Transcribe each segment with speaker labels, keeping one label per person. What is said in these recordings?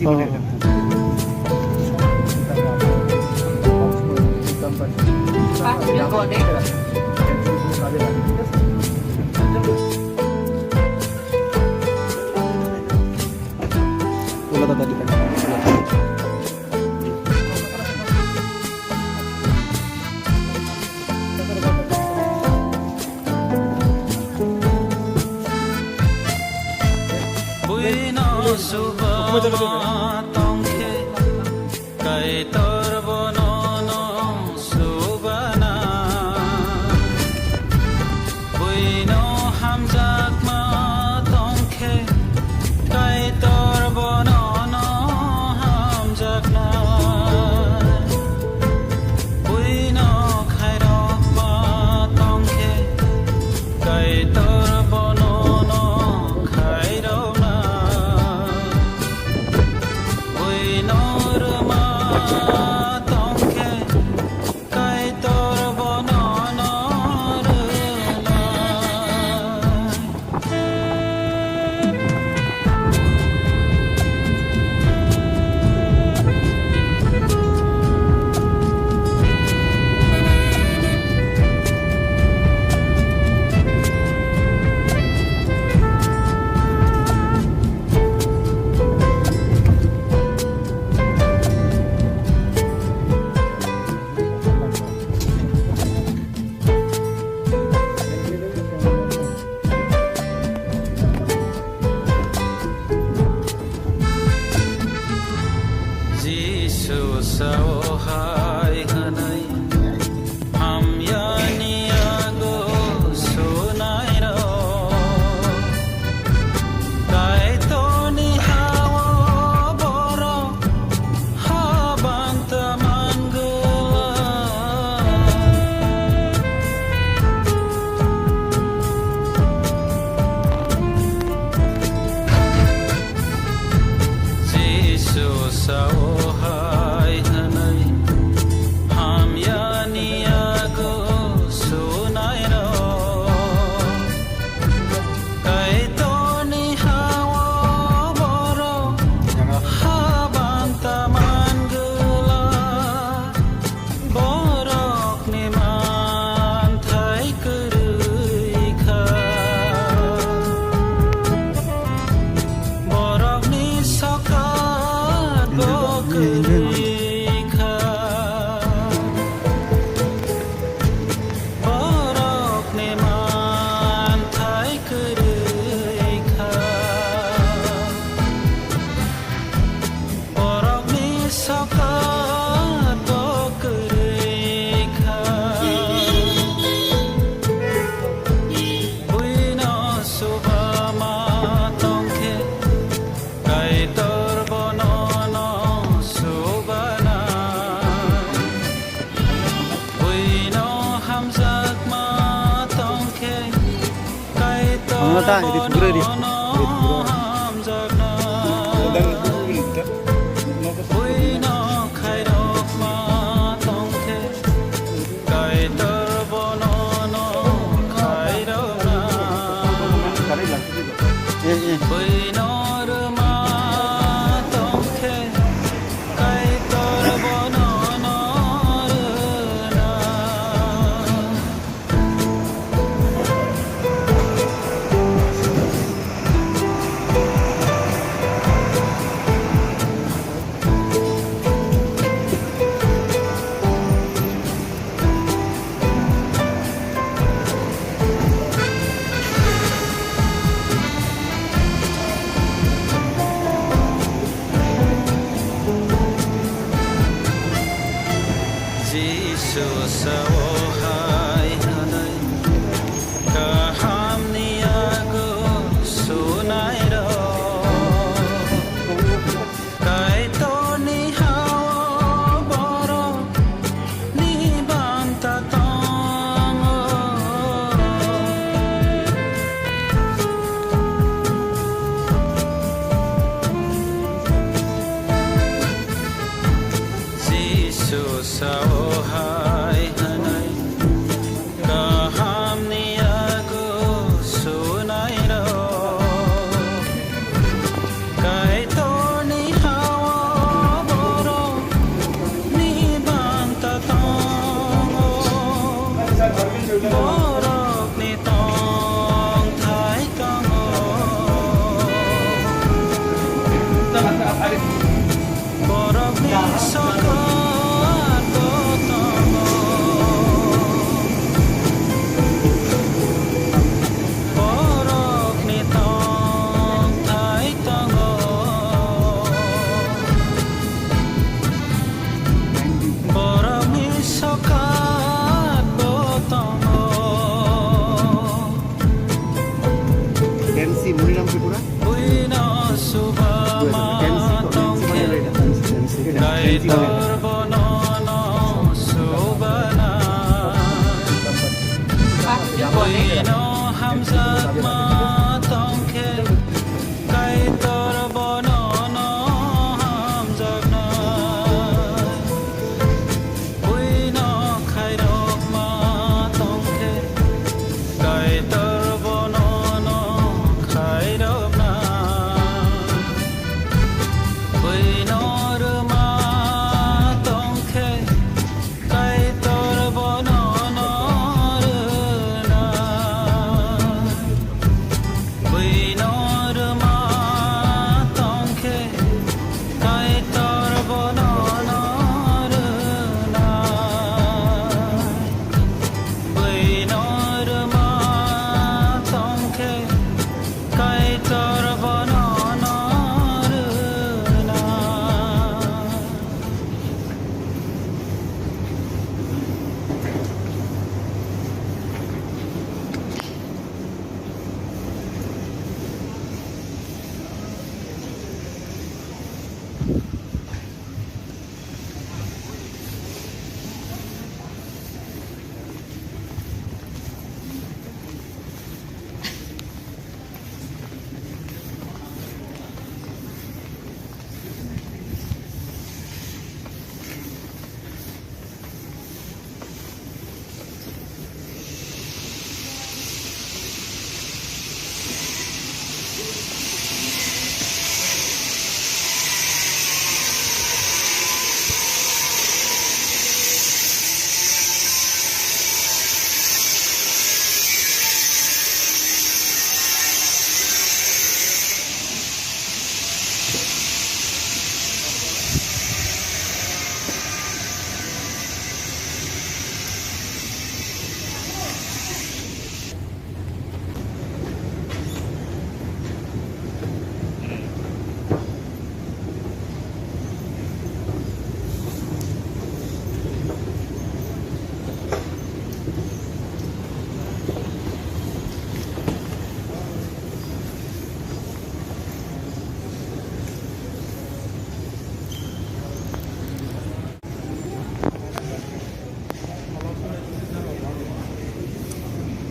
Speaker 1: 찍어야 돼.
Speaker 2: 이거네.
Speaker 1: 올라가다 니까.
Speaker 3: Subama tongke kai torbono no subana buino hamjak ma tongke kai torbono no hamjak na buino khairok ma tongke kai torbono no khairok na Sawahai hanai hamyaniago sunairo kai toni hawa boro habanta mangala Jesus sawahai
Speaker 1: Ano ta? Ini segera di.
Speaker 3: Kai to ni hao Borok ni sokat botomo Borok ni tong thai tongo Borok ni sokat botomo
Speaker 1: कैंसी मुनी नाम से पूरा
Speaker 3: Buino subama tongke Dai torbonono subana Buino hamzat ma tongke Dai torbonono hamzat na Buino khairok ma tongke Dai torbonono khairok na Buino rma tongke Dai torbonono rna Buino rma tongke Dai torbonono rna Buino rma tongke Dai torbonono rna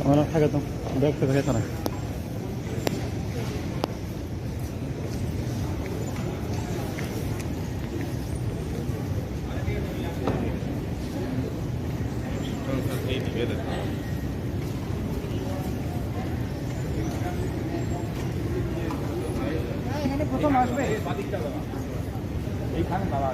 Speaker 1: हमारा क्या कहता हूँ bag पे कहता ना প্রথম আসবে এইখানে দাঁড়া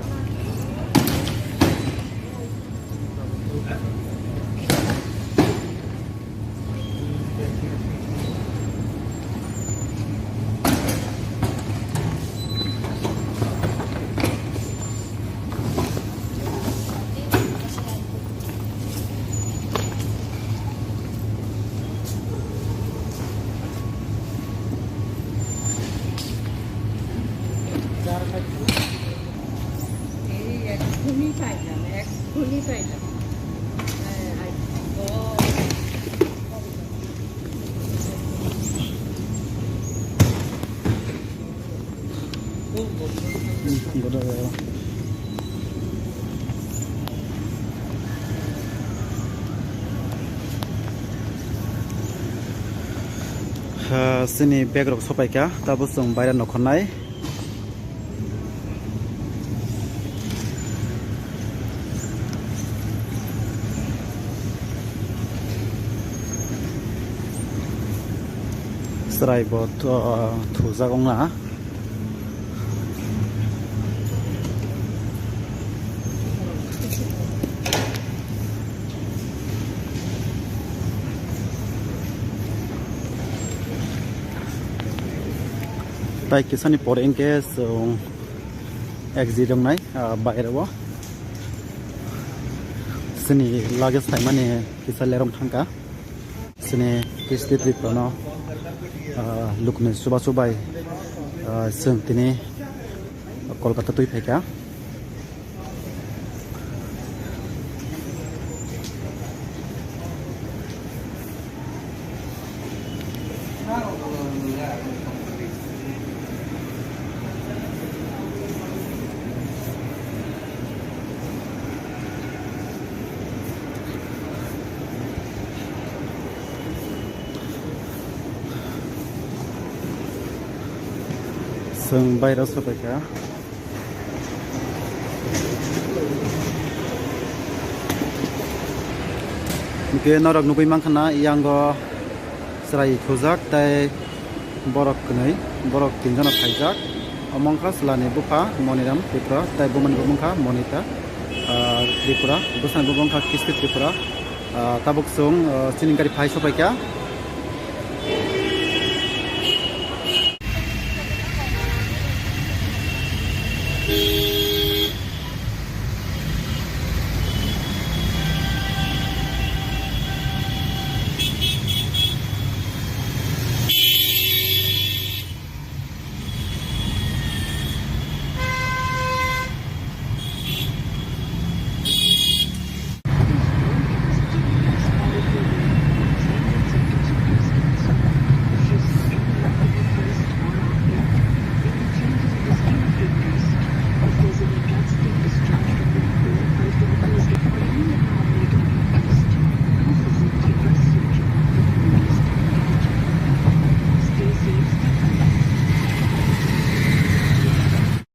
Speaker 2: এক্ষুনি চাইলাম এক্ষুনি চাইলাম
Speaker 1: sini bag rok sopai ka tabus sung bayar nokhonai serai bot thuja gongna tai kisani por engke so exi dongnaय bairao sini luggage thaimani kisa lerong thangka sini kisti tripno lukne suba subai sung tini Kolkata tui pheka sung bairao sapaika ke norok nugui mangkhana yango serai khujak tai borok knai borok tinjana khaijak amongkha slani bupa moniram tripura tai bumani bumungkha monita tripura busan bumungkha kisti tripura tabuk sung siningkari phai sopaika